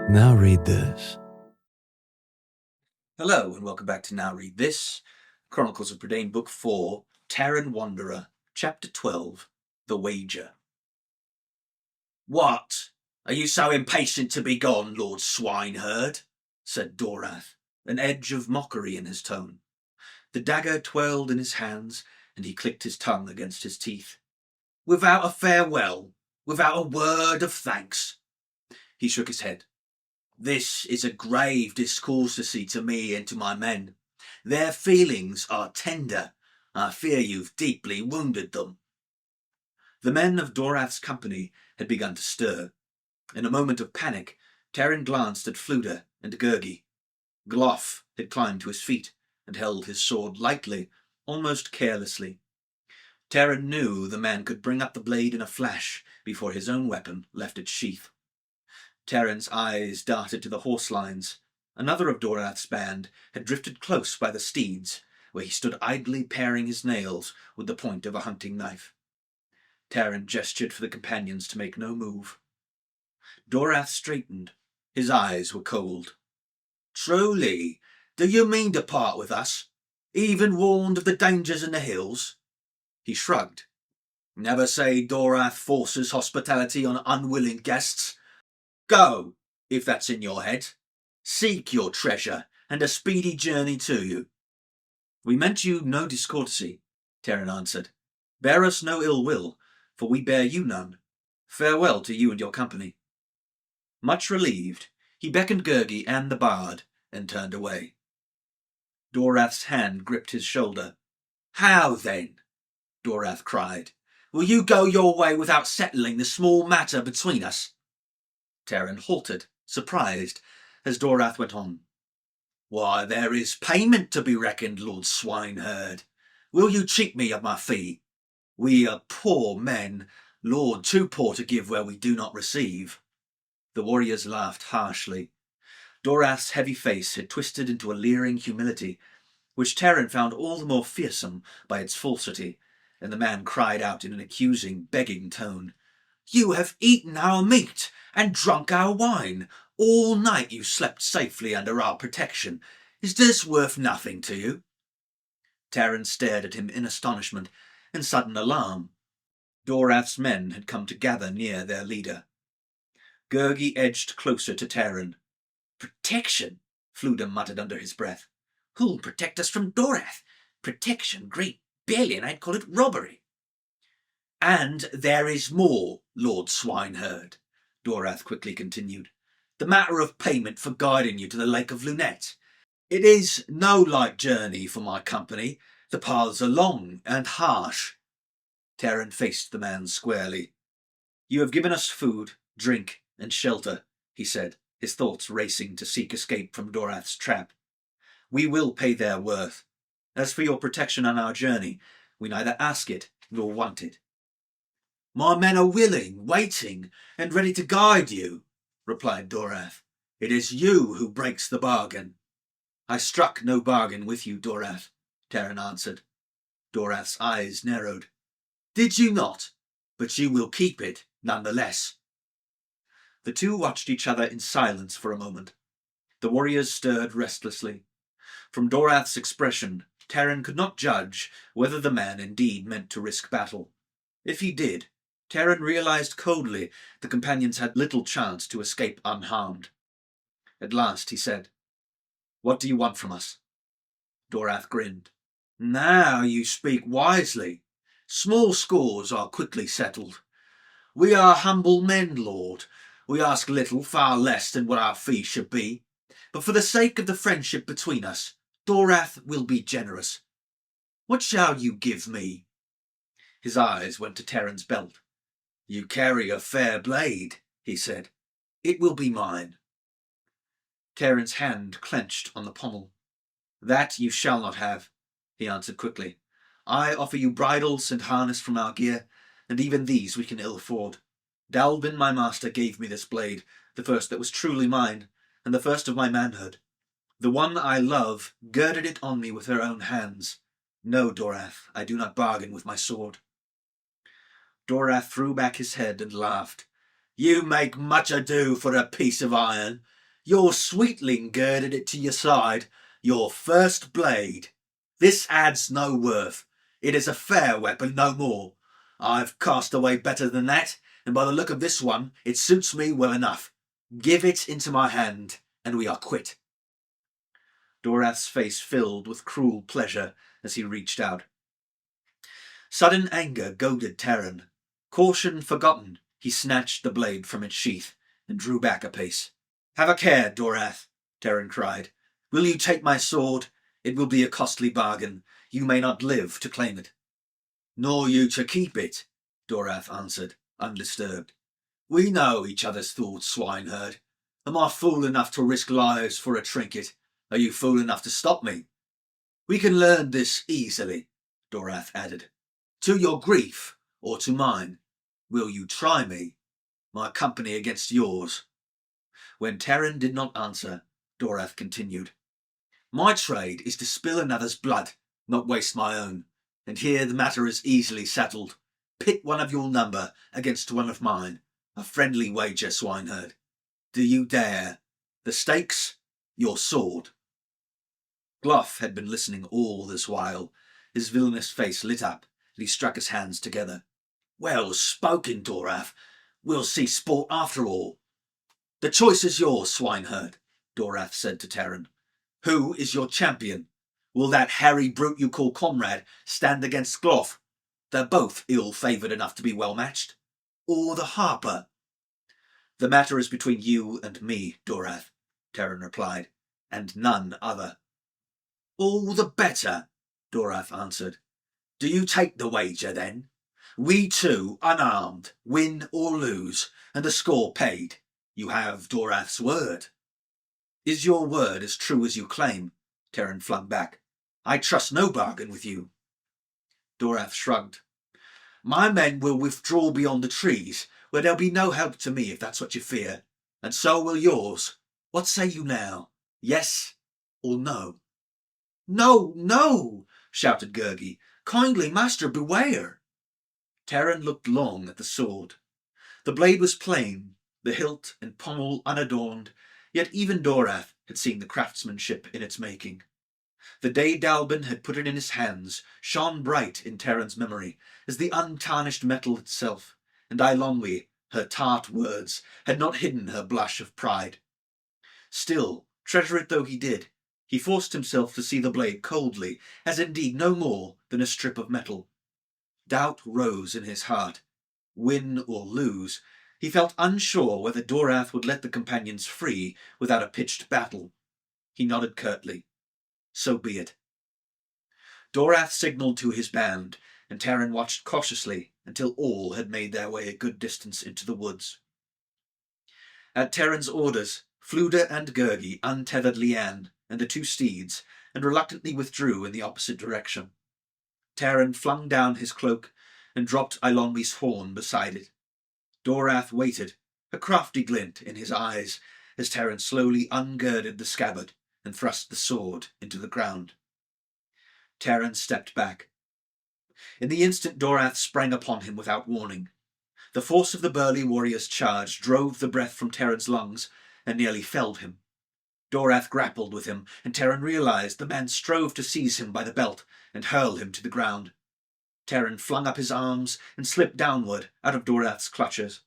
Now read this. Hello, and welcome back to Now Read This, Chronicles of Prydain, Book 4, Taran Wanderer, Chapter 12, The Wager. "What? Are you so impatient to be gone, Lord Swineherd?" said Dorath, an edge of mockery in his tone. The dagger twirled in his hands, and he clicked his tongue against his teeth. "Without a farewell? Without a word of thanks?" He shook his head. "This is a grave discourtesy to me and to my men. Their feelings are tender. I fear you've deeply wounded them." The men of Dorath's company had begun to stir. In a moment of panic, Taran glanced at Fluda and Gurgi. Gloff had climbed to his feet and held his sword lightly, almost carelessly. Taran knew the man could bring up the blade in a flash before his own weapon left its sheath. Taran's eyes darted to the horse lines. Another of Dorath's band had drifted close by the steeds, where he stood idly paring his nails with the point of a hunting knife. Taran gestured for the companions to make no move. Dorath straightened. His eyes were cold. "Truly, do you mean to part with us, even warned of the dangers in the hills?" He shrugged. "Never say Dorath forces hospitality on unwilling guests. Go, if that's in your head. Seek your treasure, and a speedy journey to you." "We meant you no discourtesy," Taran answered. "Bear us no ill will, for we bear you none. Farewell to you and your company." Much relieved, he beckoned Gurgi and the bard, and turned away. Dorath's hand gripped his shoulder. "How then?" Dorath cried. "Will you go your way without settling the small matter between us?" Taran halted, surprised, as Dorath went on. "Why, there is payment to be reckoned, Lord Swineherd. Will you cheat me of my fee? We are poor men, Lord, too poor to give where we do not receive." The warriors laughed harshly. Dorath's heavy face had twisted into a leering humility, which Taran found all the more fearsome by its falsity, and the man cried out in an accusing, begging tone, "You have eaten our meat and drunk our wine. All night you slept safely under our protection. Is this worth nothing to you?" Taran stared at him in astonishment and sudden alarm. Dorath's men had come to gather near their leader. Gurgi edged closer to Taran. "Protection?" Fluda muttered under his breath. "Who'll protect us from Dorath? Protection? Great Balian, I'd call it robbery." "And there is more, Lord Swineherd," Dorath quickly continued. "The matter of payment for guiding you to the Lake of Lunette. It is no light journey for my company. The paths are long and harsh." Taran faced the man squarely. "You have given us food, drink, and shelter," he said, his thoughts racing to seek escape from Dorath's trap. "We will pay their worth. As for your protection on our journey, we neither ask it nor want it." "My men are willing, waiting, and ready to guide you," replied Dorath. "It is you who breaks the bargain." "I struck no bargain with you, Dorath," Taran answered. Dorath's eyes narrowed. "Did you not? But you will keep it nonetheless." The two watched each other in silence for a moment. The warriors stirred restlessly. From Dorath's expression, Taran could not judge whether the man indeed meant to risk battle. If he did, Taran realized coldly the companions had little chance to escape unharmed. At last he said, "What do you want from us?" Dorath grinned. "Now you speak wisely. Small scores are quickly settled. We are humble men, Lord. We ask little, far less than what our fee should be. But for the sake of the friendship between us, Dorath will be generous. What shall you give me?" His eyes went to Taran's belt. "You carry a fair blade," he said. "It will be mine." Taran's hand clenched on the pommel. "That you shall not have," he answered quickly. "I offer you bridles and harness from our gear, and even these we can ill afford. Dalbin, my master, gave me this blade, the first that was truly mine, and the first of my manhood. The one I love girded it on me with her own hands. No, Dorath, I do not bargain with my sword. Dorath threw back his head and laughed. You make much ado for a piece of iron. Your sweetling girded it to your side, your first blade. This adds no worth. It is a fair weapon, no more. I've cast away better than that, and by the look of this one, it suits me well enough. Give it into my hand, and we are quit. Dorath's face filled with cruel pleasure as he reached out. Sudden anger goaded Taran. Caution forgotten, he snatched the blade from its sheath and drew back a pace. Have a care, Dorath, Taran cried. Will you take my sword? It will be a costly bargain. You may not live to claim it. Nor you to keep it, Dorath answered, undisturbed. We know each other's thoughts, swineherd. Am I fool enough to risk lives for a trinket? Are you fool enough to stop me? We can learn this easily, Dorath added. To your grief, or to mine. Will you try me? My company against yours. When Taran did not answer, Dorath continued. My trade is to spill another's blood, not waste my own, and here the matter is easily settled. Pit one of your number against one of mine. A friendly wager, swineherd. Do you dare? The stakes? Your sword. Gluff had been listening all this while. His villainous face lit up, and he struck his hands together. Well spoken, Dorath. We'll see sport after all. The choice is yours, swineherd, Dorath said to Taran. Who is your champion? Will that hairy brute you call comrade stand against Gluff? They're both ill-favoured enough to be well matched. Or the harper? The matter is between you and me, Dorath, Taran replied, and none other. All the better, Dorath answered. Do you take the wager, then? We two, unarmed, win or lose, and a score paid. You have Dorath's word. Is your word as true as you claim? Taran flung back. I trust no bargain with you. Dorath shrugged. My men will withdraw beyond the trees, where there'll be no help to me if that's what you fear, and so will yours. What say you now? Yes or no? No, no, shouted Gurgi. Kindly, master, beware. Taran looked long at the sword. The blade was plain, the hilt and pommel unadorned, yet even Dorath had seen the craftsmanship in its making. The day Dalbin had put it in his hands shone bright in Taran's memory as the untarnished metal itself, and Eilonwy, her tart words, had not hidden her blush of pride. Still, treasure it though he did, he forced himself to see the blade coldly, as indeed no more than a strip of metal. Doubt rose in his heart. Win or lose, he felt unsure whether Dorath would let the companions free without a pitched battle. He nodded curtly. So be it. Dorath signalled to his band, and Taran watched cautiously until all had made their way a good distance into the woods. At Taran's orders, Fluda and Gurgi untethered Leanne and the two steeds, and reluctantly withdrew in the opposite direction. Taran flung down his cloak and dropped Eilonwy's horn beside it. Dorath waited, a crafty glint in his eyes, as Taran slowly ungirded the scabbard and thrust the sword into the ground. Taran stepped back. In the instant Dorath sprang upon him without warning. The force of the burly warrior's charge drove the breath from Taran's lungs and nearly felled him. Dorath grappled with him, and Taran realized the man strove to seize him by the belt and hurl him to the ground. Taran flung up his arms and slipped downward out of Dorath's clutches.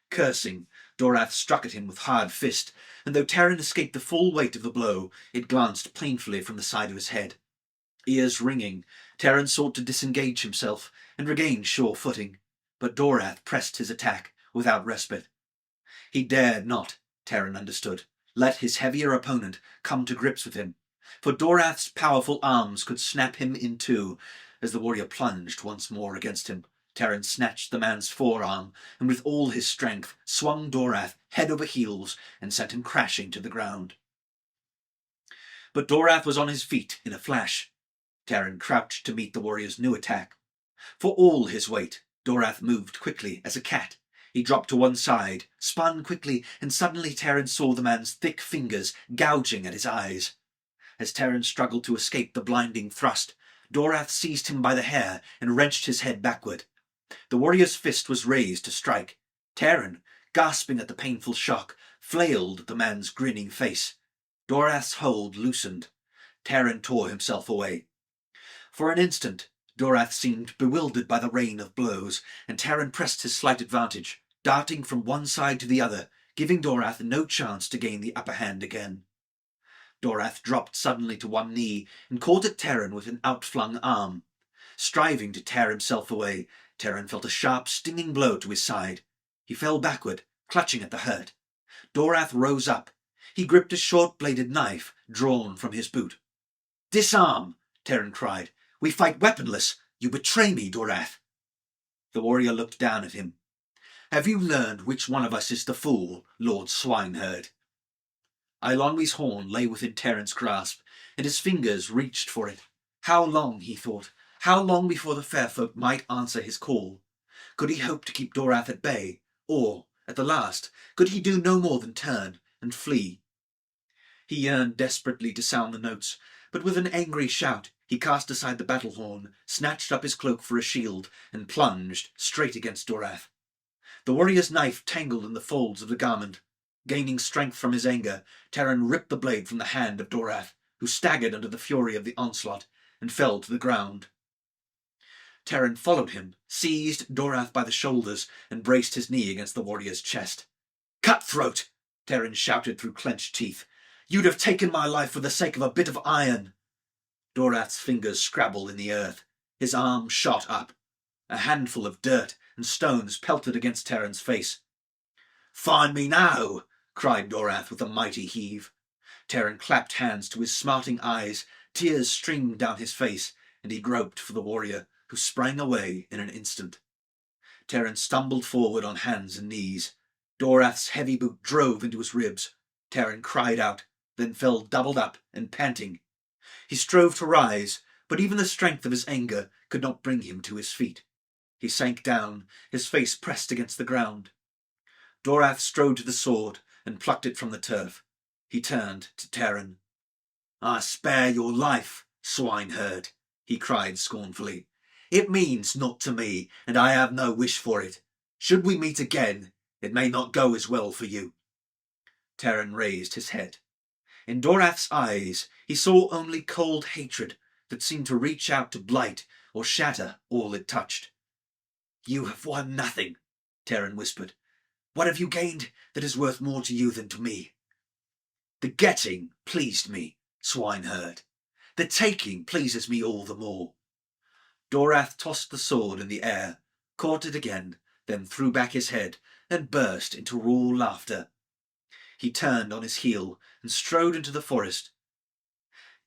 Cursing, Dorath struck at him with hard fist, and though Taran escaped the full weight of the blow, it glanced painfully from the side of his head. Ears ringing, Taran sought to disengage himself and regain sure footing, but Dorath pressed his attack without respite. He dared not, Taran understood, let his heavier opponent come to grips with him, for Dorath's powerful arms could snap him in two. As the warrior plunged once more against him, Taran snatched the man's forearm, and with all his strength swung Dorath head over heels and sent him crashing to the ground. But Dorath was on his feet in a flash. Taran crouched to meet the warrior's new attack. For all his weight, Dorath moved quickly as a cat. He dropped to one side, spun quickly, and suddenly Taran saw the man's thick fingers gouging at his eyes. As Taran struggled to escape the blinding thrust, Dorath seized him by the hair and wrenched his head backward. The warrior's fist was raised to strike. Taran, gasping at the painful shock, flailed at the man's grinning face. Dorath's hold loosened. Taran tore himself away. For an instant, Dorath seemed bewildered by the rain of blows, and Taran pressed his slight advantage, darting from one side to the other, giving Dorath no chance to gain the upper hand again. Dorath dropped suddenly to one knee and caught at Taran with an outflung arm. Striving to tear himself away, Taran felt a sharp, stinging blow to his side. He fell backward, clutching at the hurt. Dorath rose up. He gripped a short-bladed knife drawn from his boot. "Disarm!" Taran cried. "We fight weaponless. You betray me, Dorath." The warrior looked down at him. "Have you learned which one of us is the fool, Lord Swineherd?" Eilonwy's horn lay within Taran's grasp, and his fingers reached for it. How long, he thought, how long before the fair folk might answer his call? Could he hope to keep Dorath at bay, or, at the last, could he do no more than turn and flee? He yearned desperately to sound the notes, but with an angry shout he cast aside the battle horn, snatched up his cloak for a shield, and plunged straight against Dorath. The warrior's knife tangled in the folds of the garment. Gaining strength from his anger, Taran ripped the blade from the hand of Dorath, who staggered under the fury of the onslaught, and fell to the ground. Taran followed him, seized Dorath by the shoulders, and braced his knee against the warrior's chest. "Cutthroat!" Taran shouted through clenched teeth. "You'd have taken my life for the sake of a bit of iron." Dorath's fingers scrabbled in the earth. His arm shot up. A handful of dirt and stones pelted against Taran's face. "Find me now!" cried Dorath with a mighty heave. Taran clapped hands to his smarting eyes, tears streamed down his face, and he groped for the warrior, who sprang away in an instant. Taran stumbled forward on hands and knees. Dorath's heavy boot drove into his ribs. Taran cried out, then fell doubled up and panting. He strove to rise, but even the strength of his anger could not bring him to his feet. He sank down, his face pressed against the ground. Dorath strode to the sword and plucked it from the turf. He turned to Taran. "I spare your life, swineherd," he cried scornfully. "It means naught to me, and I have no wish for it. Should we meet again, it may not go as well for you." Taran raised his head. In Dorath's eyes he saw only cold hatred that seemed to reach out to blight or shatter all it touched. "You have won nothing," Taran whispered. "What have you gained that is worth more to you than to me?" "The getting pleased me, swineherd. The taking pleases me all the more." Dorath tossed the sword in the air, caught it again, then threw back his head and burst into raw laughter. He turned on his heel and strode into the forest.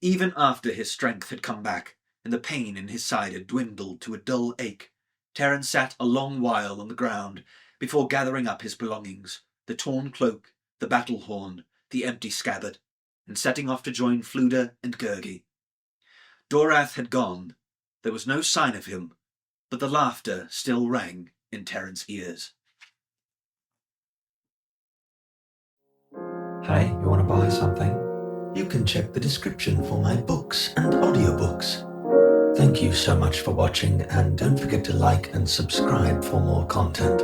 Even after his strength had come back and the pain in his side had dwindled to a dull ache, Taran sat a long while on the ground before gathering up his belongings, the torn cloak, the battle horn, the empty scabbard, and setting off to join Fluda and Gurgi. Dorath had gone. There was no sign of him, but the laughter still rang in Taran's ears. Hey, you want to buy something? You can check the description for my books and audiobooks. Thank you so much for watching, and don't forget to like and subscribe for more content.